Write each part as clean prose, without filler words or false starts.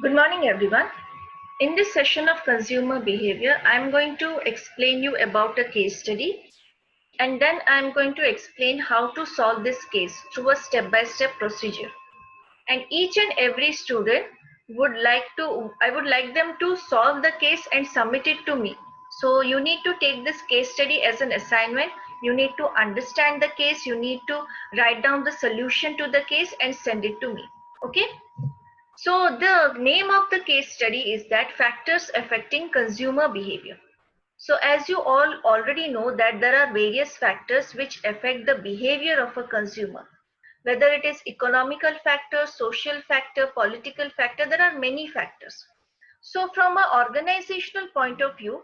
Good morning, everyone. In this session of consumer behavior, I'm going to explain you about a case study, and then I'm going to explain how to solve this case through a step-by-step procedure. And each and every student I would like them to solve the case and submit it to me. So you need to take this case study as an assignment. You need to understand the case. You need to write down the solution to the case and send it to me. Okay? So the name of the case study is that factors affecting consumer behavior. So as you all already know that there are various factors which affect the behavior of a consumer. Whether it is economical factor, social factor, political factor, there are many factors. So from an organizational point of view,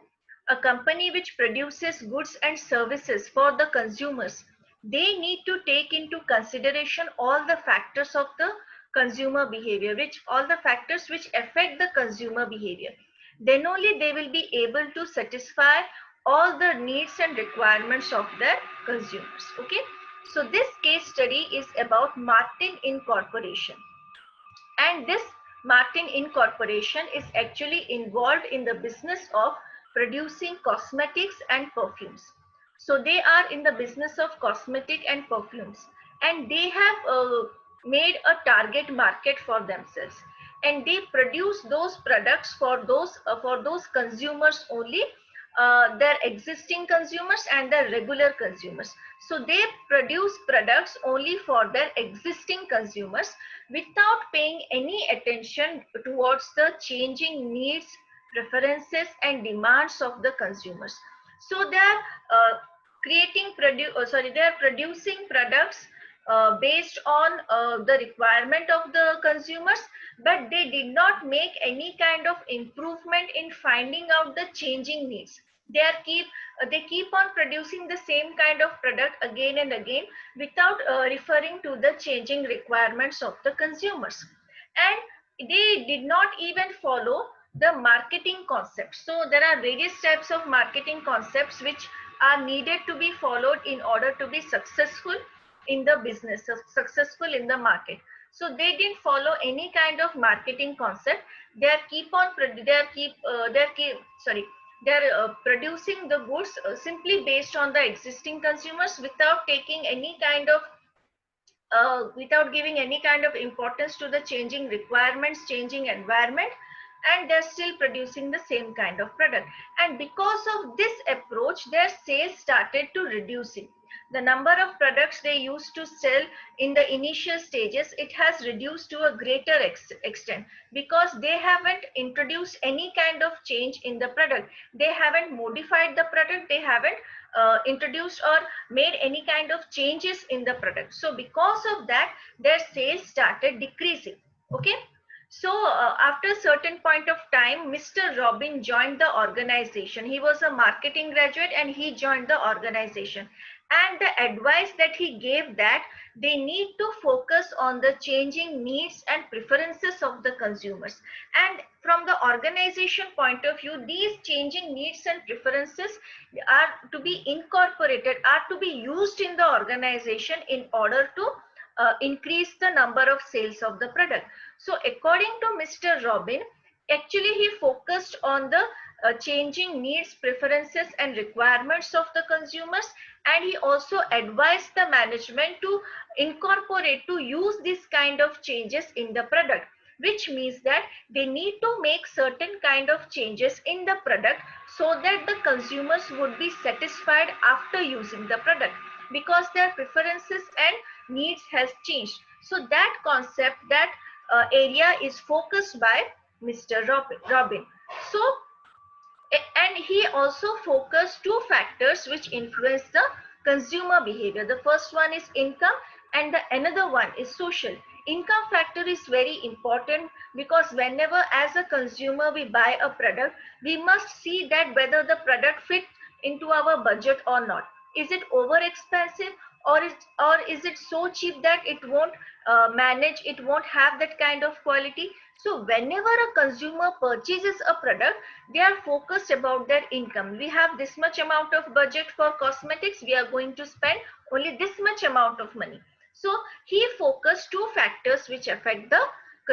a company which produces goods and services for the consumers, they need to take into consideration all the factors of the consumer behavior, which all the factors which affect the consumer behavior. Then only they will be able to satisfy all the needs and requirements of their consumers. Okay. So this case study is about Martin Incorporation. And this Martin Incorporation is actually involved in the business of producing cosmetics and perfumes. So they are in the business of cosmetic and perfumes, and they have made a target market for themselves, and they produce those products for those consumers only, their existing consumers and their regular consumers. So they produce products only for their existing consumers without paying any attention towards the changing needs, preferences, and demands of the consumers. So they are they are producing products based on the requirement of the consumers, but they did not make any kind of improvement in finding out the changing needs. They keep on producing the same kind of product again and again without referring to the changing requirements of the consumers, and they did not even follow the marketing concepts. So there are various types of marketing concepts which are needed to be followed in order to be successful in the business, successful in the market. So they didn't follow any kind of marketing concept. They are keep on they are keep they're keep sorry they're producing the goods simply based on the existing consumers without taking any kind of without giving any kind of importance to the changing requirements, changing environment, and they're still producing the same kind of product. And because of this approach, their sales started to reducing. The number of products they used to sell in the initial stages, it has reduced to a greater extent, because they haven't introduced any kind of change in the product. They haven't modified the product. They haven't introduced or made any kind of changes in the product. So because of that, their sales started decreasing. Okay. So after a certain point of time, Mr. Robin joined the organization. He was a marketing graduate and he joined the organization. And the advice that he gave, that they need to focus on the changing needs and preferences of the consumers. And from the organization point of view, these changing needs and preferences are to be incorporated, are to be used in the organization in order to increase the number of sales of the product. So according to Mr. Robin, actually he focused on the changing needs, preferences, and requirements of the consumers, and he also advised the management to incorporate, to use this kind of changes in the product, which means that they need to make certain kind of changes in the product so that the consumers would be satisfied after using the product, because their preferences and needs has changed. So that concept, that area is focused by Mr. Robin. So, and he also focused two factors which influence the consumer behavior. The first one is income, and the another one is social. Income factor is very important, because whenever as a consumer we buy a product, we must see that whether the product fits into our budget or not. Is it over expensive, or is it so cheap that it won't manage, it won't have that kind of quality. So whenever a consumer purchases a product, they are focused about their income. We have this much amount of budget for cosmetics, we are going to spend only this much amount of money. So he focused two factors which affect the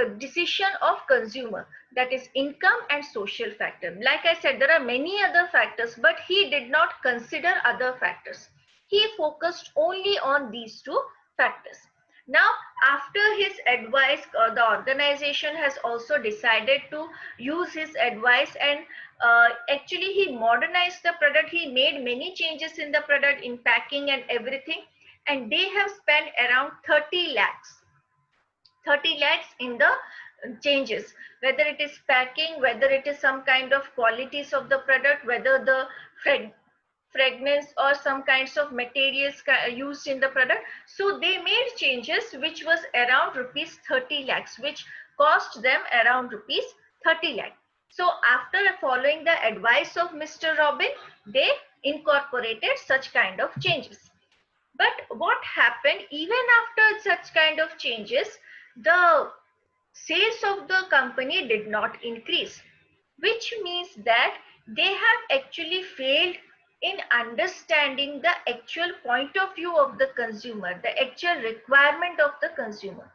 decision of consumer, that is income and social factor. Like I said, there are many other factors, but he did not consider other factors. He focused only on these two factors. Now, after his advice, the organization has also decided to use his advice, and actually he modernized the product. He made many changes in the product, in packing and everything, and they have spent around 30 lakhs 30 lakhs in the changes, whether it is packing, whether it is some kind of qualities of the product, whether the fragrance or some kinds of materials used in the product. So they made changes which was around rupees 30 lakhs, which cost them around rupees 30 lakhs. So after following the advice of Mr. Robin, they incorporated such kind of changes. But what happened even after such kind of changes, the sales of the company did not increase, which means that they have actually failed in understanding the actual point of view of the consumer, the actual requirement of the consumer.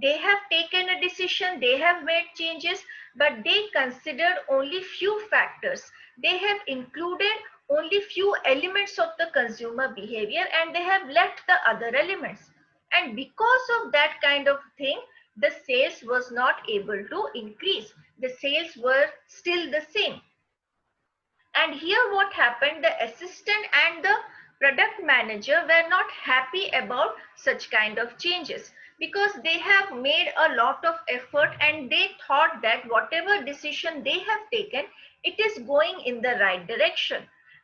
They have taken a decision, they have made changes, but they considered only few factors. They have included only few elements of the consumer behavior, and they have left the other elements. And because of that kind of thing, the sales was not able to increase. The sales were still the same. And here what happened, the assistant and the product manager were not happy about such kind of changes, because they have made a lot of effort and they thought that whatever decision they have taken, it is going in the right direction.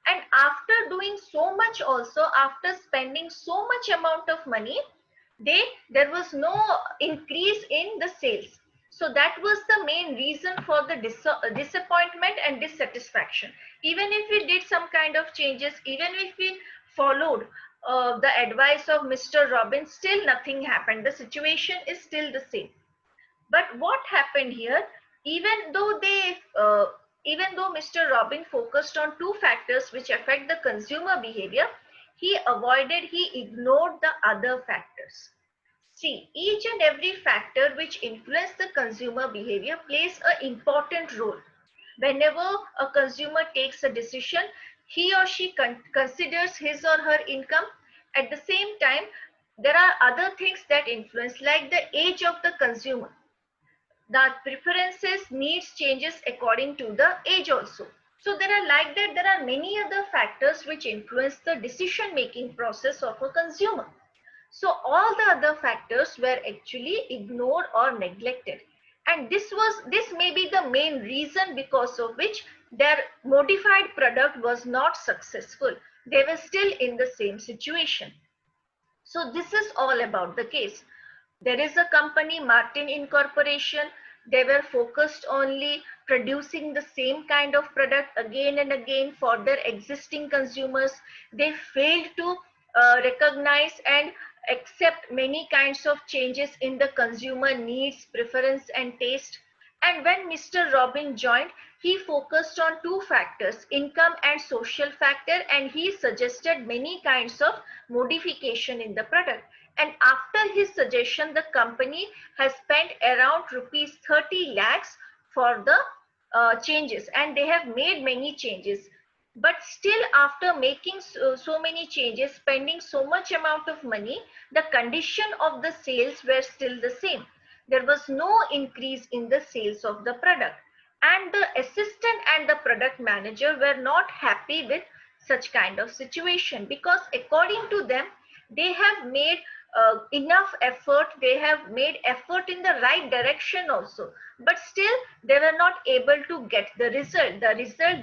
And after doing so much, also after spending so much amount of money, there was no increase in the sales. So that was the main reason for the disappointment and dissatisfaction. Even if we did some kind of changes, even if we followed the advice of Mr. Robin, still nothing happened. The situation is still the same. But what happened here, even though Mr. Robin focused on two factors which affect the consumer behavior, he ignored the other factors. See, each and every factor which influence the consumer behavior plays an important role. Whenever a consumer takes a decision, he or she considers his or her income. At the same time, there are other things that influence, like the age of the consumer. The preferences, needs changes according to the age also. So there are, like that, there are many other factors which influence the decision making process of a consumer. So all the other factors were actually ignored or neglected. And this may be the main reason because of which their modified product was not successful. They were still in the same situation. So this is all about the case. There is a company, Martin Incorporation. They were focused only producing the same kind of product again and again for their existing consumers. They failed to recognize and accept many kinds of changes in the consumer needs, preference and taste. And when Mr. Robin joined, he focused on two factors, income and social factor, and he suggested many kinds of modification in the product. And after his suggestion, the company has spent around rupees 30 lakhs for the changes, and they have made many changes. But still, after making so many changes, spending so much amount of money, the condition of the sales were still the same. There was no increase in the sales of the product, and the assistant and the product manager were not happy with such kind of situation, because according to them, they have made enough effort, they have made effort in the right direction also, but still they were not able to get the result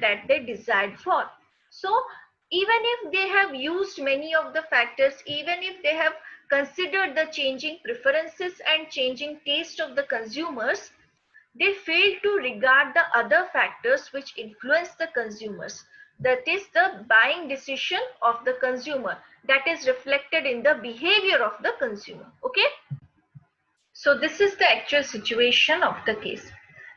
that they desired for. So even if they have used many of the factors, even if they have considered the changing preferences and changing taste of the consumers, they fail to regard the other factors which influence the consumers. That is the buying decision of the consumer, that is reflected in the behavior of the consumer. Okay. So this is the actual situation of the case.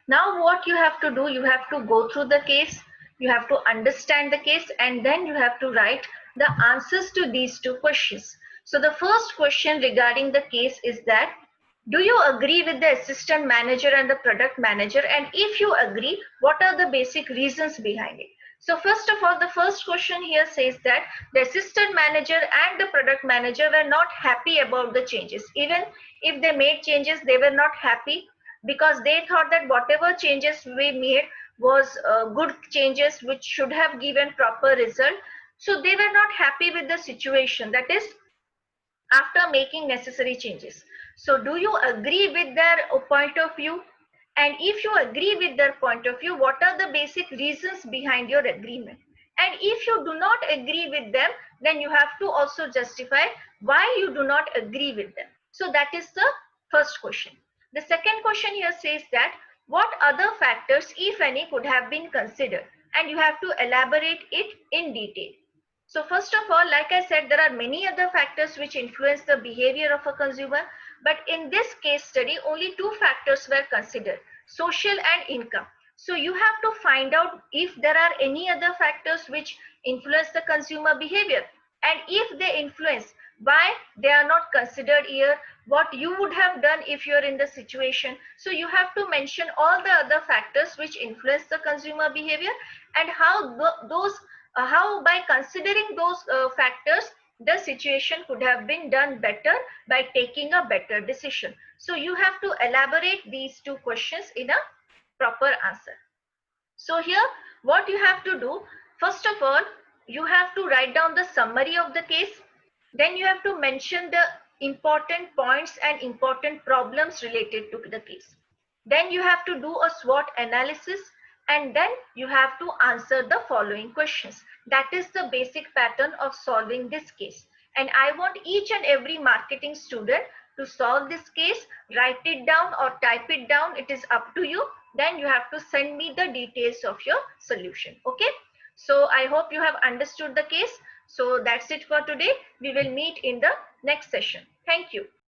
Now what you have to do, you have to go through the case, you have to understand the case, and then you have to write the answers to these two questions. So the first question regarding the case is that, Do you agree with the assistant manager and the product manager? And if you agree, what are the basic reasons behind it? So first of all, the first question here says that the assistant manager and the product manager were not happy about the changes. Even if they made changes, they were not happy because they thought that whatever changes we made was good changes which should have given proper result. So they were not happy with the situation. That is, after making necessary changes. So do you agree with their point of view? And if you agree with their point of view, what are the basic reasons behind your agreement? And if you do not agree with them, then you have to also justify why you do not agree with them. So that is the first question. The second question here says that what other factors, if any, could have been considered? And you have to elaborate it in detail. So first of all, like I said, there are many other factors which influence the behavior of a consumer, but in this case study, only two factors were considered, social and income. So you have to find out if there are any other factors which influence the consumer behavior, and if they influence, why they are not considered here, what you would have done if you're in the situation. So you have to mention all the other factors which influence the consumer behavior, and how those how by considering those factors the situation could have been done better by taking a better decision. So you have to elaborate these two questions in a proper answer. So here what you have to do, first of all, you have to write down the summary of the case. Then you have to mention the important points and important problems related to the case. Then you have to do a SWOT analysis, and then you have to answer the following questions. That is the basic pattern of solving this case. And I want each and every marketing student to solve this case, write it down or type it down. It is up to you. Then you have to send me the details of your solution. Okay. So I hope you have understood the case. So that's it for today. We will meet in the next session. Thank you.